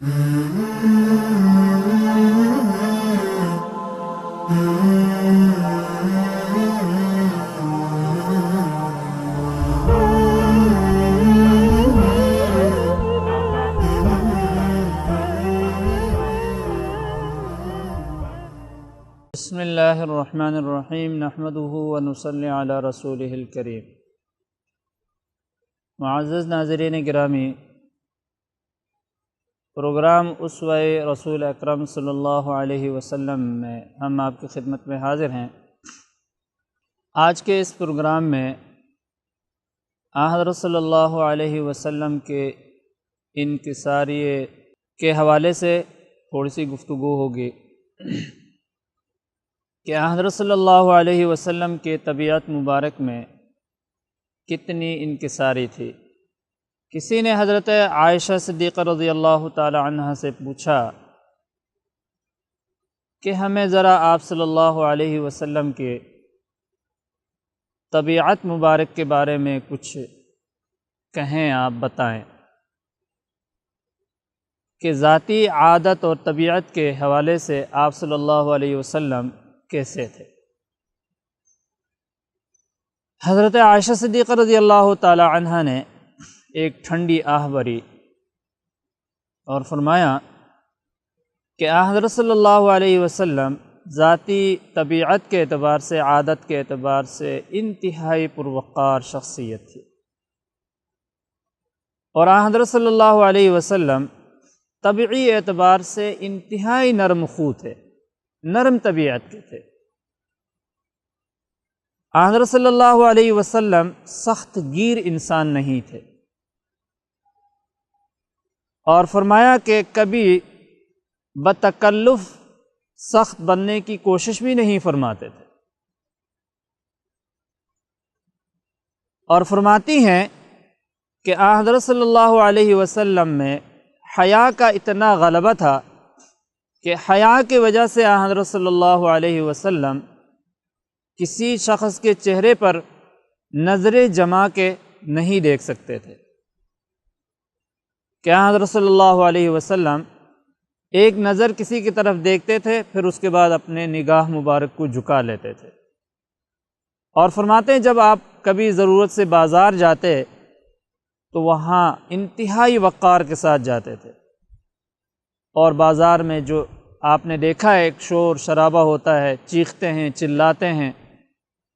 بسم اللہ الرحمن الرحیم نحمدہ ونصلی علی رسولہ الکریم۔ معزز ناظرین گرامی، پروگرام اسوہ رسول اکرم صلی اللہ علیہ وسلم میں ہم آپ کی خدمت میں حاضر ہیں۔ آج کے اس پروگرام میں حضرت صلی اللہ علیہ وسلم کے انکساریے کے حوالے سے تھوڑی سی گفتگو ہوگی کہ حضرت صلی اللہ علیہ وسلم کے طبیعت مبارک میں کتنی انکساری تھی۔ کسی نے حضرت عائشہ صدیقہ رضی اللہ تعالی عنہ سے پوچھا کہ ہمیں ذرا آپ صلی اللہ علیہ وسلم کے طبیعت مبارک کے بارے میں کچھ کہیں، آپ بتائیں کہ ذاتی عادت اور طبیعت کے حوالے سے آپ صلی اللہ علیہ وسلم کیسے تھے۔ حضرت عائشہ صدیقہ رضی اللہ تعالی عنہ نے ایک ٹھنڈی آہ بھری اور فرمایا کہ حضرت صلی اللہ علیہ وسلم ذاتی طبیعت کے اعتبار سے، عادت کے اعتبار سے انتہائی پروقار شخصیت تھی، اور حضرت صلی اللہ علیہ وسلم طبعی اعتبار سے انتہائی نرم خو تھے، نرم طبیعت کے تھے۔ حضرت صلی اللہ علیہ وسلم سخت گیر انسان نہیں تھے، اور فرمایا کہ کبھی بتکلف سخت بننے کی کوشش بھی نہیں فرماتے تھے، اور فرماتی ہیں کہ حضرت صلی اللہ علیہ وسلم میں حیا کا اتنا غلبہ تھا کہ حیا کی وجہ سے حضرت صلی اللہ علیہ وسلم کسی شخص کے چہرے پر نظریں جما کے نہیں دیکھ سکتے تھے، کہ حضرت صلی اللہ علیہ وسلم ایک نظر کسی کی طرف دیکھتے تھے، پھر اس کے بعد اپنے نگاہ مبارک کو جھکا لیتے تھے، اور فرماتے ہیں جب آپ کبھی ضرورت سے بازار جاتے تو وہاں انتہائی وقار کے ساتھ جاتے تھے، اور بازار میں جو آپ نے دیکھا ہے ایک شور شرابہ ہوتا ہے، چیختے ہیں، چلاتے ہیں،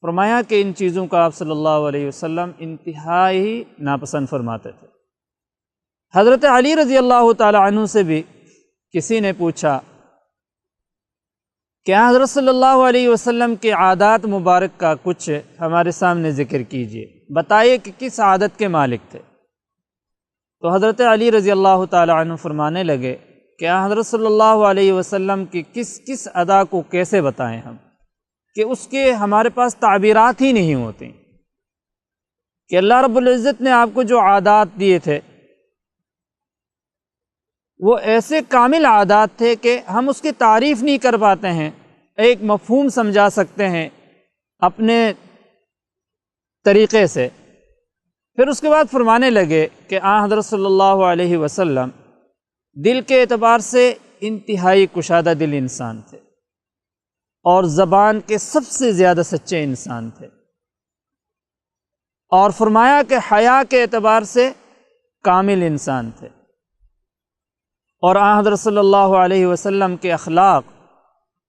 فرمایا کہ ان چیزوں کا آپ صلی اللہ علیہ وسلم انتہائی ناپسند فرماتے تھے۔ حضرت علی رضی اللہ تعالی عنہ سے بھی کسی نے پوچھا کہ حضرت صلی اللہ علیہ وسلم کے عادات مبارک کا کچھ ہمارے سامنے ذکر کیجئے، بتائیے کہ کس عادت کے مالک تھے۔ تو حضرت علی رضی اللہ تعالی عنہ فرمانے لگے کہ حضرت صلی اللہ علیہ وسلم کی کس ادا کو کیسے بتائیں ہم، کہ اس کے ہمارے پاس تعبیرات ہی نہیں ہوتی، کہ اللہ رب العزت نے آپ کو جو عادات دیے تھے وہ ایسے کامل عادات تھے کہ ہم اس کی تعریف نہیں کر پاتے ہیں، ایک مفہوم سمجھا سکتے ہیں اپنے طریقے سے۔ پھر اس کے بعد فرمانے لگے کہ حضرت صلی اللہ علیہ وسلم دل کے اعتبار سے انتہائی کشادہ دل انسان تھے، اور زبان کے سب سے زیادہ سچے انسان تھے، اور فرمایا کہ حیا کے اعتبار سے کامل انسان تھے، اور حضرت صلی اللہ علیہ وسلم کے اخلاق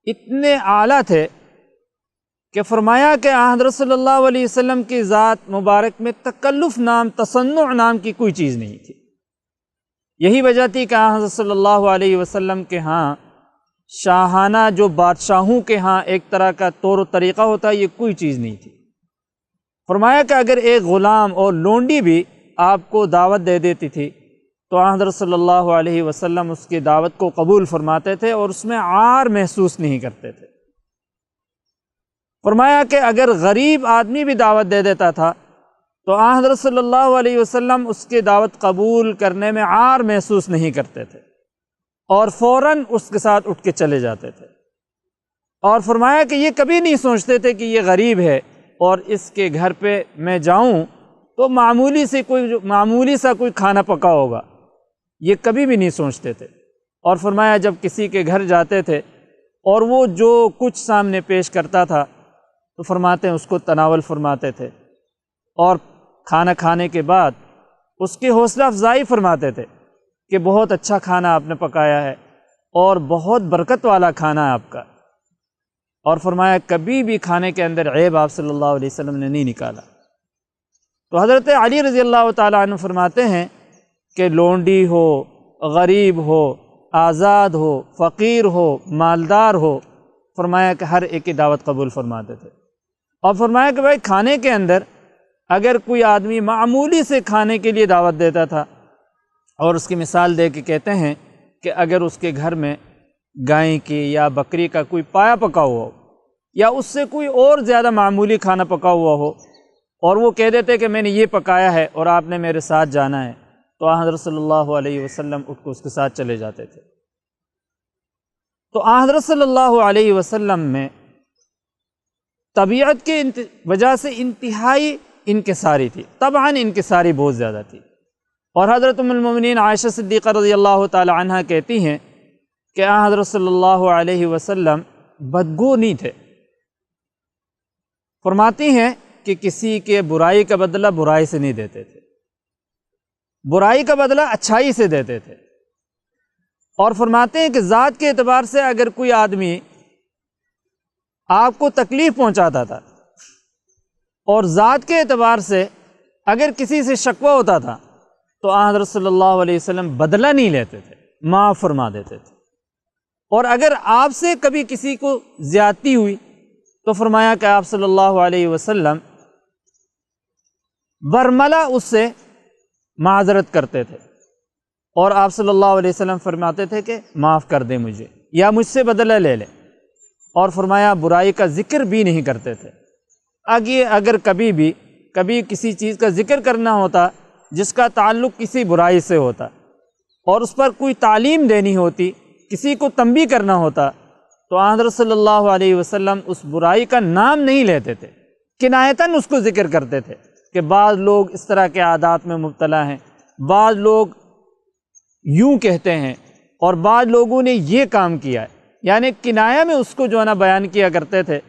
اتنے اعلیٰ تھے کہ فرمایا کہ حضرت صلی اللہ علیہ وسلم کی ذات مبارک میں تکلف نام، تصنع نام کی کوئی چیز نہیں تھی۔ یہی وجہ تھی کہ حضرت صلی اللہ علیہ وسلم کے ہاں شاہانہ جو بادشاہوں کے ہاں ایک طرح کا طور و طریقہ ہوتا ہے، یہ کوئی چیز نہیں تھی۔ فرمایا کہ اگر ایک غلام اور لونڈی بھی آپ کو دعوت دے دیتی تھی تو حضرت صلی اللہ علیہ وسلم اس کی دعوت کو قبول فرماتے تھے، اور اس میں عار محسوس نہیں کرتے تھے۔ فرمایا کہ اگر غریب آدمی بھی دعوت دے دیتا تھا تو حضرت صلی اللہ علیہ وسلم اس کی دعوت قبول کرنے میں عار محسوس نہیں کرتے تھے، اور فوراً اس کے ساتھ اٹھ کے چلے جاتے تھے، اور فرمایا کہ یہ کبھی نہیں سوچتے تھے کہ یہ غریب ہے اور اس کے گھر پہ میں جاؤں تو معمولی سا کوئی کھانا پکا ہوگا، یہ کبھی بھی نہیں سوچتے تھے۔ اور فرمایا جب کسی کے گھر جاتے تھے اور وہ جو کچھ سامنے پیش کرتا تھا تو فرماتے ہیں اس کو تناول فرماتے تھے، اور کھانا کھانے کے بعد اس کی حوصلہ افزائی فرماتے تھے کہ بہت اچھا کھانا آپ نے پکایا ہے اور بہت برکت والا کھانا ہے آپ کا، اور فرمایا کبھی بھی کھانے کے اندر عیب آپ صلی اللہ علیہ وسلم نے نہیں نکالا۔ تو حضرت علی رضی اللہ تعالیٰ عنہ فرماتے ہیں کہ لونڈی ہو، غریب ہو، آزاد ہو، فقیر ہو، مالدار ہو، فرمایا کہ ہر ایک کی دعوت قبول فرماتے تھے، اور فرمایا کہ بھائی کھانے کے اندر اگر کوئی آدمی معمولی سے کھانے کے لیے دعوت دیتا تھا، اور اس کی مثال دے کے کہتے ہیں کہ اگر اس کے گھر میں گائے کی یا بکری کا کوئی پایا پکا ہوا ہو یا اس سے کوئی اور زیادہ معمولی کھانا پکا ہوا ہو، اور وہ کہہ دیتے کہ میں نے یہ پکایا ہے اور آپ نے میرے ساتھ جانا ہے، تو آن حضرت صلی اللہ علیہ وسلم اٹھ کو اس کے ساتھ چلے جاتے تھے۔ تو آن حضرت صلی اللہ علیہ وسلم میں طبیعت کے وجہ سے انتہائی انکساری تھی، طبعاً انکساری بہت زیادہ تھی، اور حضرت ام المؤمنین عائشہ صدیقہ رضی اللہ تعالی عنہ کہتی ہیں کہ آن حضرت صلی اللہ علیہ وسلم بدگو نہیں تھے۔ فرماتی ہیں کہ کسی کے برائی کا بدلہ برائی سے نہیں دیتے تھے، برائی کا بدلہ اچھائی سے دیتے تھے، اور فرماتے ہیں کہ ذات کے اعتبار سے اگر کوئی آدمی آپ کو تکلیف پہنچاتا تھا اور ذات کے اعتبار سے اگر کسی سے شکوہ ہوتا تھا تو آن حضرت صلی اللہ علیہ وسلم بدلہ نہیں لیتے تھے، معاف فرما دیتے تھے، اور اگر آپ سے کبھی کسی کو زیادتی ہوئی تو فرمایا کہ آپ صلی اللہ علیہ وسلم برملا اس سے معذرت کرتے تھے، اور آپ صلی اللہ علیہ وسلم فرماتے تھے کہ معاف کر دیں مجھے یا مجھ سے بدلہ لے لیں، اور فرمایا برائی کا ذکر بھی نہیں کرتے تھے۔ اگر کبھی کسی چیز کا ذکر کرنا ہوتا جس کا تعلق کسی برائی سے ہوتا اور اس پر کوئی تعلیم دینی ہوتی، کسی کو تنبیہ کرنا ہوتا، تو آن حضرت صلی اللہ علیہ وسلم اس برائی کا نام نہیں لیتے تھے، کنایتاً اس کو ذکر کرتے تھے کہ بعض لوگ اس طرح کے عادات میں مبتلا ہیں، بعض لوگ یوں کہتے ہیں، اور بعض لوگوں نے یہ کام کیا ہے، یعنی کنایہ میں اس کو جو ہے نا بیان کیا کرتے تھے،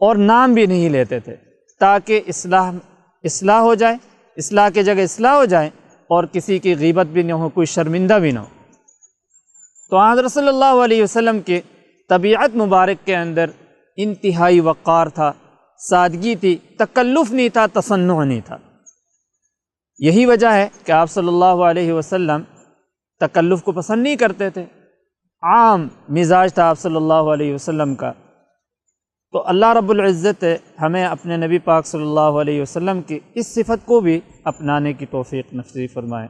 اور نام بھی نہیں لیتے تھے، تاکہ اصلاح ہو جائے، اصلاح کی جگہ اصلاح ہو جائے، اور کسی کی غیبت بھی نہ ہو، کوئی شرمندہ بھی نہ ہو۔ تو حضرت صلی اللہ علیہ وسلم کی طبیعت مبارک کے اندر انتہائی وقار تھا، سادگی تھی، تکلف نہیں تھا، تصنع نہیں تھا۔ یہی وجہ ہے کہ آپ صلی اللہ علیہ وسلم تکلف کو پسند نہیں کرتے تھے، عام مزاج تھا آپ صلی اللہ علیہ وسلم کا۔ تو اللہ رب العزت ہمیں اپنے نبی پاک صلی اللہ علیہ وسلم کی اس صفت کو بھی اپنانے کی توفیق نصیب فرمائے۔